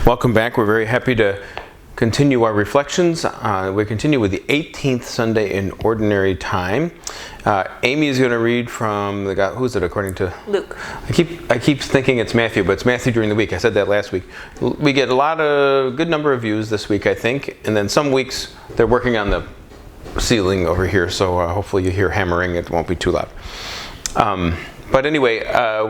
Welcome back. We're very happy to continue our reflections. We continue with the 18th Sunday in Ordinary Time. Amy is going to read from the guy. Who's it according to? Luke. I keep thinking it's Matthew, but it's Matthew during the week. I said that last week. We get a good number of views this week, I think, and then some weeks they're working on the ceiling over here, so hopefully you hear hammering. It won't be too loud. But anyway,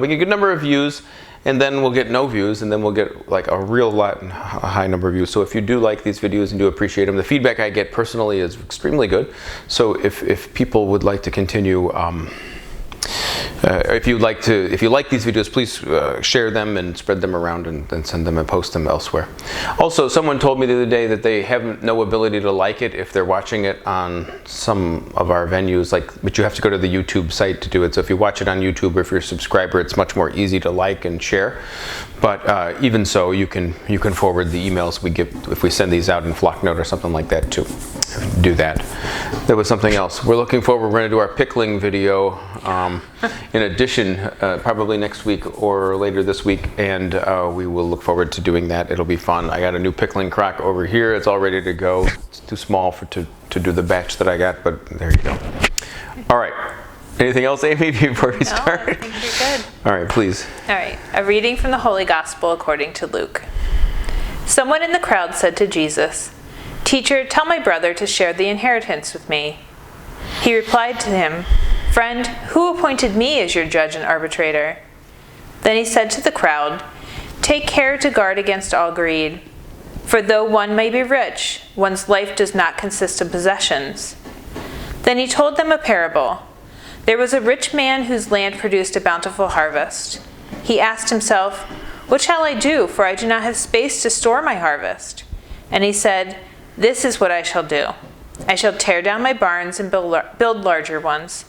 we get a good number of views. And then we'll get no views, and then we'll get like a high number of views. So if you do like these videos and do appreciate them, the feedback I get personally is extremely good. So if people would like to continue, if you like these videos, please share them and spread them around and send them and post them elsewhere. Also, someone told me the other day that they have no ability to like it if they're watching it on some of our venues, but you have to go to the YouTube site to do it. So if you watch it on YouTube or if you're a subscriber, it's much more easy to like and share. But even so, you can forward the emails we give if we send these out in Flocknote or something like that too. Do that. There was something else. We're looking forward. We're going to do our pickling video. In addition, probably next week or later this week, and we will look forward to doing that. It'll be fun. I got a new pickling crock over here. It's all ready to go. It's too small to do the batch that I got, but there you go. All right. Anything else, Amy, before we start? No, I think you're good. All right, please. All right. A reading from the Holy Gospel according to Luke. Someone in the crowd said to Jesus, "Teacher, tell my brother to share the inheritance with me." He replied to him, "Friend, who appointed me as your judge and arbitrator?" Then he said to the crowd, "Take care to guard against all greed. For though one may be rich, one's life does not consist of possessions." Then he told them a parable. There was a rich man whose land produced a bountiful harvest. He asked himself, "What shall I do, for I do not have space to store my harvest?" And he said, "This is what I shall do. I shall tear down my barns and build larger ones.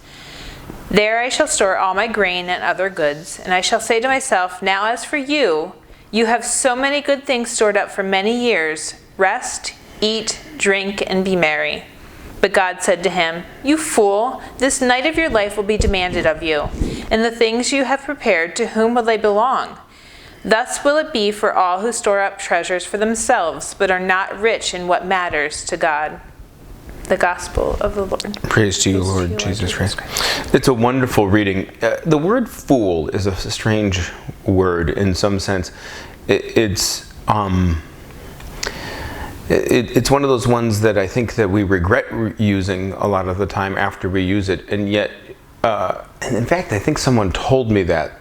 There I shall store all my grain and other goods, and I shall say to myself, now as for you, you have so many good things stored up for many years. Rest, eat, drink, and be merry." But God said to him, "You fool, this night of your life will be demanded of you, and the things you have prepared, to whom will they belong? Thus will it be for all who store up treasures for themselves, but are not rich in what matters to God." The Gospel of the Lord. Praise to you, Lord Jesus Christ. It's a wonderful reading. The word fool is a strange word in some sense. It's one of those ones that I think that we regret using a lot of the time after we use it, and yet, and in fact, I think someone told me that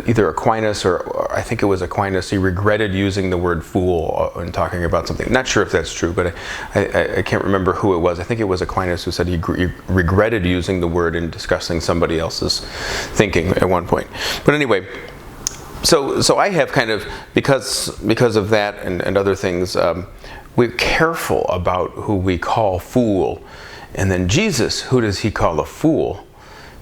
either Aquinas or I think it was Aquinas, he regretted using the word fool in talking about something. Not sure if that's true, but I can't remember who it was. I think it was Aquinas who said he regretted using the word in discussing somebody else's thinking at one point. But anyway, so I have kind of, because of that and other things, we're careful about who we call fool. And then Jesus, who does he call a fool?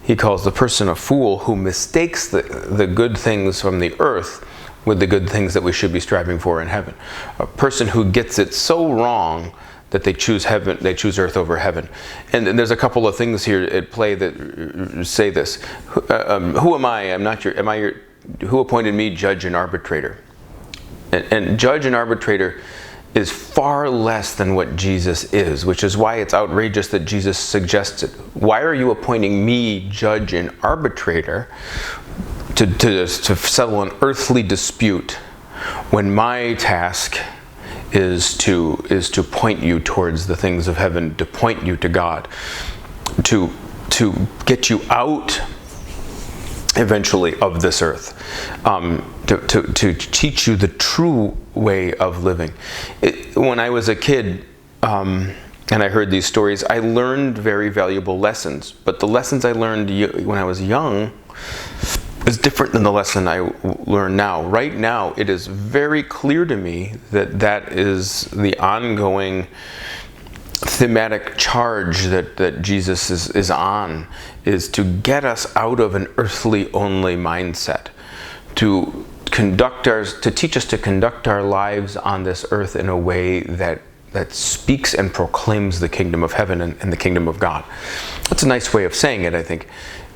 He calls the person a fool who mistakes the good things from the earth with the good things that we should be striving for in heaven. A person who gets it so wrong that they choose heaven, they choose earth over heaven. And there's a couple of things here at play that say this. Who am I? Who appointed me judge and arbitrator? And judge and arbitrator is far less than what Jesus is, which is why it's outrageous that Jesus suggests it. Why are you appointing me judge and arbitrator to settle an earthly dispute when my task is to point you towards the things of heaven, to point you to God, to get you out eventually of this earth, to teach you the true way of living. When I was a kid and I heard these stories, I learned very valuable lessons, but the lessons I learned when I was young is different than the lesson I learn now. Right now, it is very clear to me that is the ongoing thematic charge that Jesus is on, is to get us out of an earthly only mindset, to teach us to conduct our lives on this earth in a way that speaks and proclaims the kingdom of heaven and the kingdom of God. That's a nice way of saying it, I think.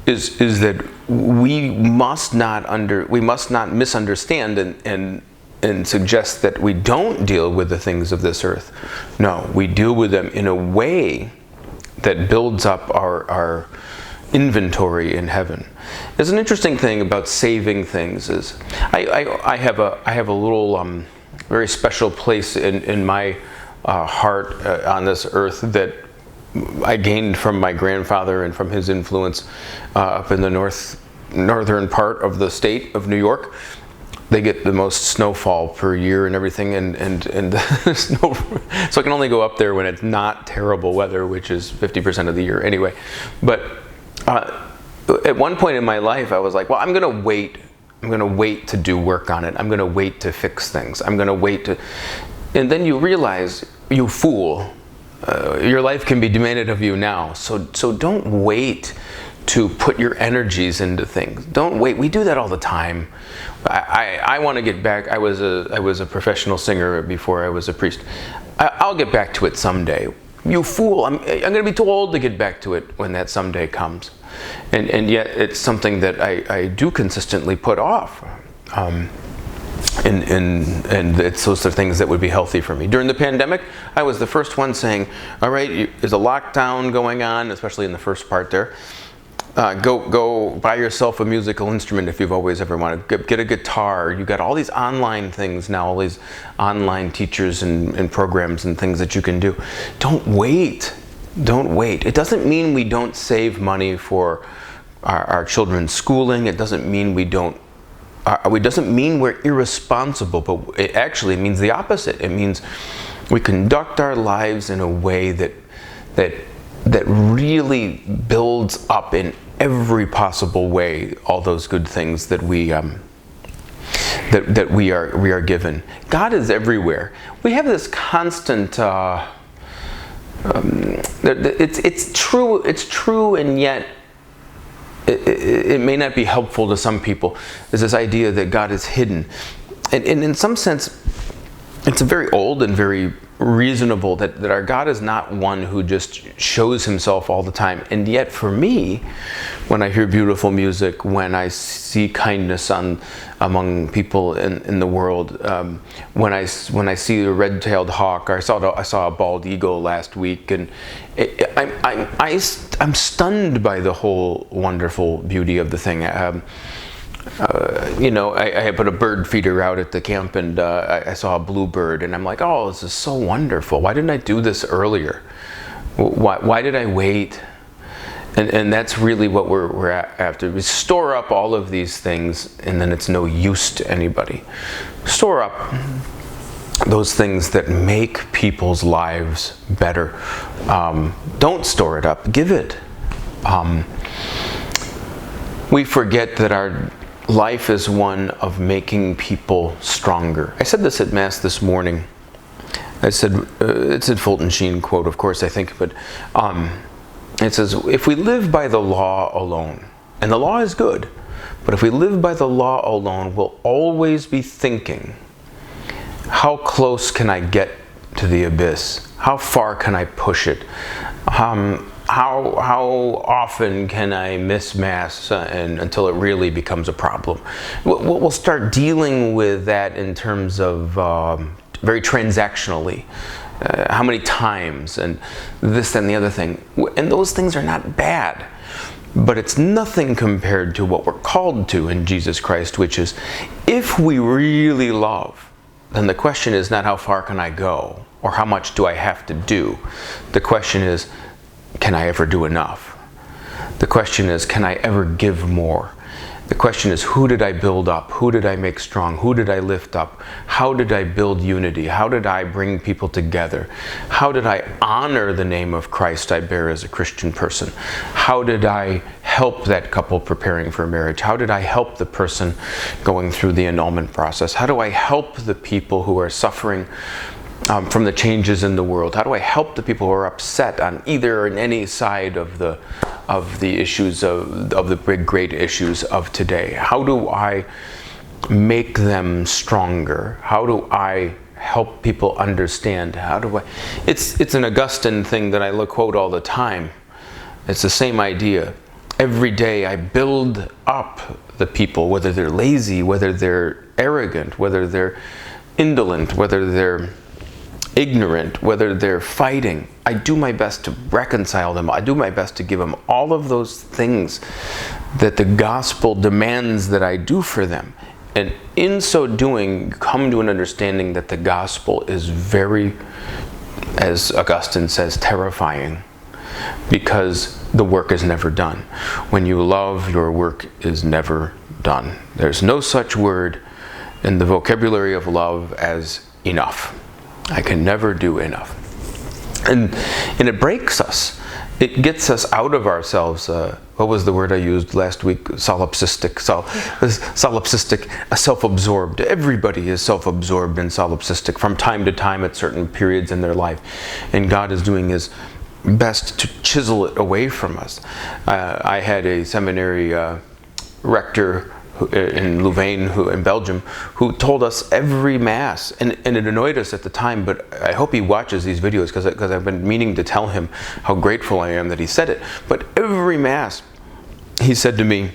is that we must not misunderstand and and suggest that we don't deal with the things of this earth. No, we deal with them in a way that builds up our inventory in heaven. There's an interesting thing about saving things is I have a little very special place in my heart on this earth that I gained from my grandfather and from his influence up in the northern part of the state of New York. They get the most snowfall per year and everything, and snow, so I can only go up there when it's not terrible weather, which is 50% of the year anyway. But at one point in my life, I was like, well, I'm going to wait to do work on it. I'm going to wait to fix things. I'm going to wait to, and then you realize, you fool, your life can be demanded of you now. So don't wait to put your energies into things. Don't wait. We do that all the time. I want to get back. I was a professional singer before I was a priest. I'll get back to it someday. You fool! I'm going to be too old to get back to it when that someday comes. And yet it's something that I do consistently put off. And it's those are things that would be healthy for me. During the pandemic, I was the first one saying, all right, there's a lockdown going on, especially in the first part there. Go buy yourself a musical instrument if you've always ever wanted. Get a guitar. You got all these online things now, all these online teachers and programs and things that you can do. Don't wait. Don't wait. It doesn't mean we don't save money for our children's schooling. It doesn't mean we don't. It doesn't mean we're irresponsible, but it actually means the opposite. It means we conduct our lives in a way that really builds up in every possible way all those good things that we are given. God is everywhere. We have this constant. It's true, and yet it may not be helpful to some people. There's this idea that God is hidden, and in some sense, it's very old and very reasonable that our God is not one who just shows himself all the time. And yet for me, when I hear beautiful music, when I see kindness among people in the world, when I see a red-tailed hawk, or I saw a bald eagle last week, and I'm stunned by the whole wonderful beauty of the thing. I put a bird feeder out at the camp, and I saw a bluebird, and I'm like, oh, this is so wonderful. Why didn't I do this earlier? Why did I wait? And that's really what we're after. We store up all of these things, and then it's no use to anybody. Store up those things that make people's lives better. Don't store it up. Give it. We forget that our life is one of making people stronger. I said this at Mass this morning. I said, it's a Fulton Sheen quote, of course, I think, but it says, if we live by the law alone, and the law is good, but if we live by the law alone, we'll always be thinking, how close can I get to the abyss? How far can I push it? How often can I miss Mass until it really becomes a problem? We'll start dealing with that in terms of very transactionally. How many times, and this and the other thing. And those things are not bad, but it's nothing compared to what we're called to in Jesus Christ, which is, if we really love, then the question is not how far can I go, or how much do I have to do. The question is, can I ever do enough? The question is, can I ever give more? The question is, who did I build up? Who did I make strong? Who did I lift up? How did I build unity? How did I bring people together? How did I honor the name of Christ I bear as a Christian person? How did I help that couple preparing for marriage? How did I help the person going through the annulment process? How do I help the people who are suffering from the changes in the world? How do I help the people who are upset on either or in any side of the issues of the big great issues of today? How do I make them stronger? How do I help people understand? It's an Augustine thing that I quote all the time. It's the same idea. Every day I build up the people, whether they're lazy, whether they're arrogant, whether they're indolent, whether they're ignorant, whether they're fighting, I do my best to reconcile them. I do my best to give them all of those things that the gospel demands that I do for them. And in so doing, come to an understanding that the gospel is very, as Augustine says, terrifying, because the work is never done. When you love, your work is never done. There's no such word in the vocabulary of love as enough. I can never do enough. And it breaks us. It gets us out of ourselves. What was the word I used last week? Solipsistic, self-absorbed. Everybody is self-absorbed and solipsistic from time to time at certain periods in their life. And God is doing His best to chisel it away from us. I had a seminary rector in Louvain, in Belgium, who told us every Mass, and it annoyed us at the time, but I hope he watches these videos, because I've been meaning to tell him how grateful I am that he said it. But every Mass, he said to me,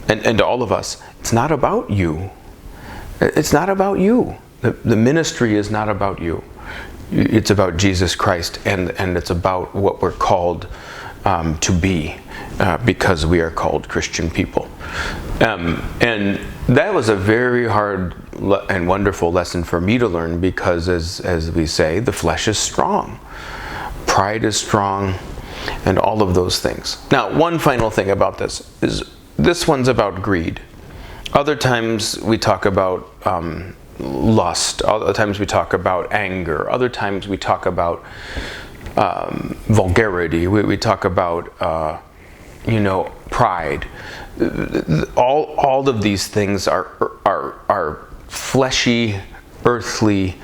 and to all of us, it's not about you. It's not about you. The ministry is not about you. It's about Jesus Christ, and it's about what we're called to be, because we are called Christian people. And that was a very hard and wonderful lesson for me to learn, because as we say, the flesh is strong, pride is strong, and all of those things. Now, one final thing about this is this one's about greed. Other times we talk about lust. Other times we talk about anger. Other times we talk about vulgarity. We talk about pride. All of these things are fleshy, earthly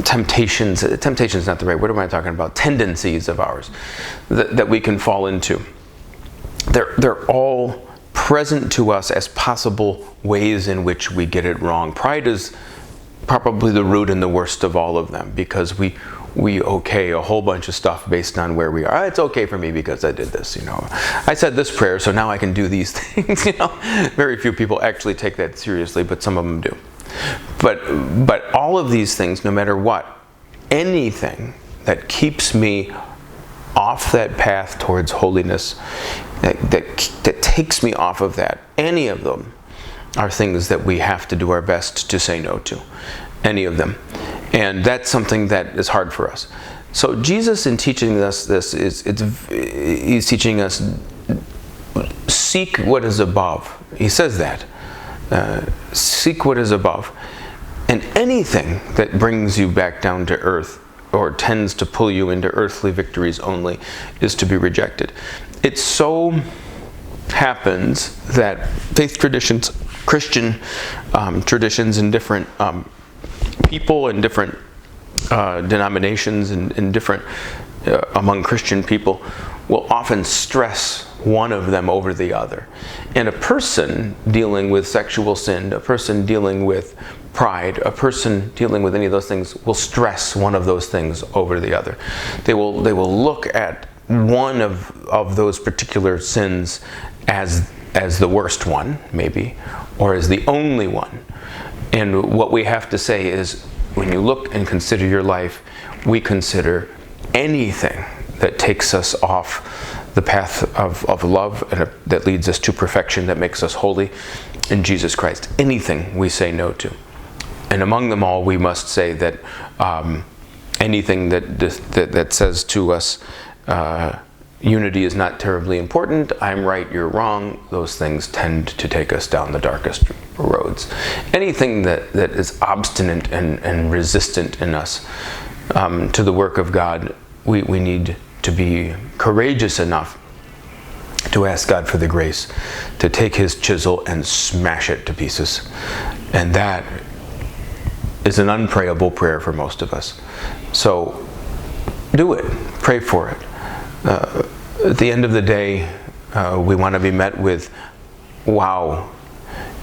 temptations. Temptation is not the right word. What am I talking about? Tendencies of ours that we can fall into. They're all present to us as possible ways in which we get it wrong. Pride is probably the root and the worst of all of them, because we okay a whole bunch of stuff based on where we are. It's okay for me because I did this, I said this prayer, so now I can do these things, Very few people actually take that seriously, but some of them do. But all of these things, no matter what, anything that keeps me off that path towards holiness, that takes me off of that, any of them are things that we have to do our best to say no to. Any of them. And that's something that is hard for us. So Jesus, in teaching us this, He's teaching us, seek what is above. He says that. Seek what is above. And anything that brings you back down to earth, or tends to pull you into earthly victories only, is to be rejected. It so happens that faith traditions, Christian traditions in different people and different denominations and different among Christian people will often stress one of them over the other. And a person dealing with sexual sin, a person dealing with pride, a person dealing with any of those things will stress one of those things over the other. They will look at one of those particular sins as the worst one, maybe, or as the only one. And what we have to say is, when you look and consider your life, we consider anything that takes us off the path of love and that leads us to perfection, that makes us holy in Jesus Christ. Anything we say no to. And among them all, we must say that anything that says to us, unity is not terribly important, I'm right, you're wrong, those things tend to take us down the darkest roads. Anything that is obstinate and resistant in us to the work of God, we need to be courageous enough to ask God for the grace to take His chisel and smash it to pieces. And that is an unprayable prayer for most of us. So do it. Pray for it. At the end of the day, we want to be met with, wow,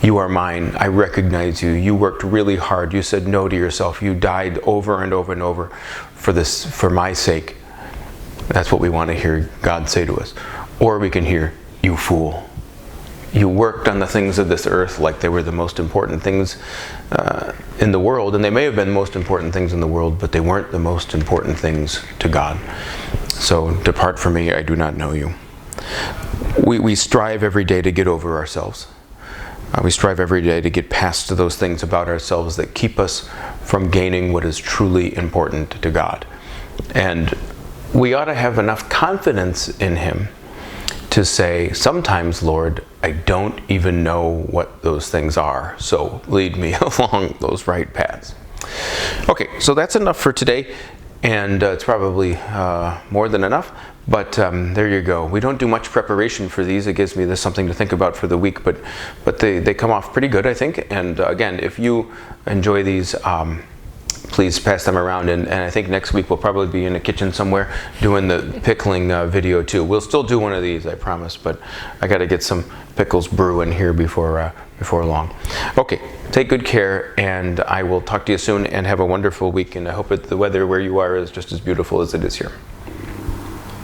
you are mine. I recognize you. You worked really hard. You said no to yourself. You died over and over and over for my sake. That's what we want to hear God say to us. Or we can hear, you fool. you worked on the things of this earth like they were the most important things in the world, and they may have been the most important things in the world, but they weren't the most important things to God. So depart from me, I do not know you. We strive every day to get over ourselves. We strive every day to get past those things about ourselves that keep us from gaining what is truly important to God. And we ought to have enough confidence in Him to say, sometimes, Lord, I don't even know what those things are, so lead me along those right paths. Okay, so that's enough for today, and it's probably more than enough, but there you go. We don't do much preparation for these. It gives me something to think about for the week, but they come off pretty good, I think. And again, if you enjoy these, please pass them around, and I think next week we'll probably be in the kitchen somewhere doing the pickling video too. We'll still do one of these, I promise, but I got to get some pickles brewing here before long. Okay, take good care, and I will talk to you soon, and have a wonderful week, and I hope that the weather where you are is just as beautiful as it is here.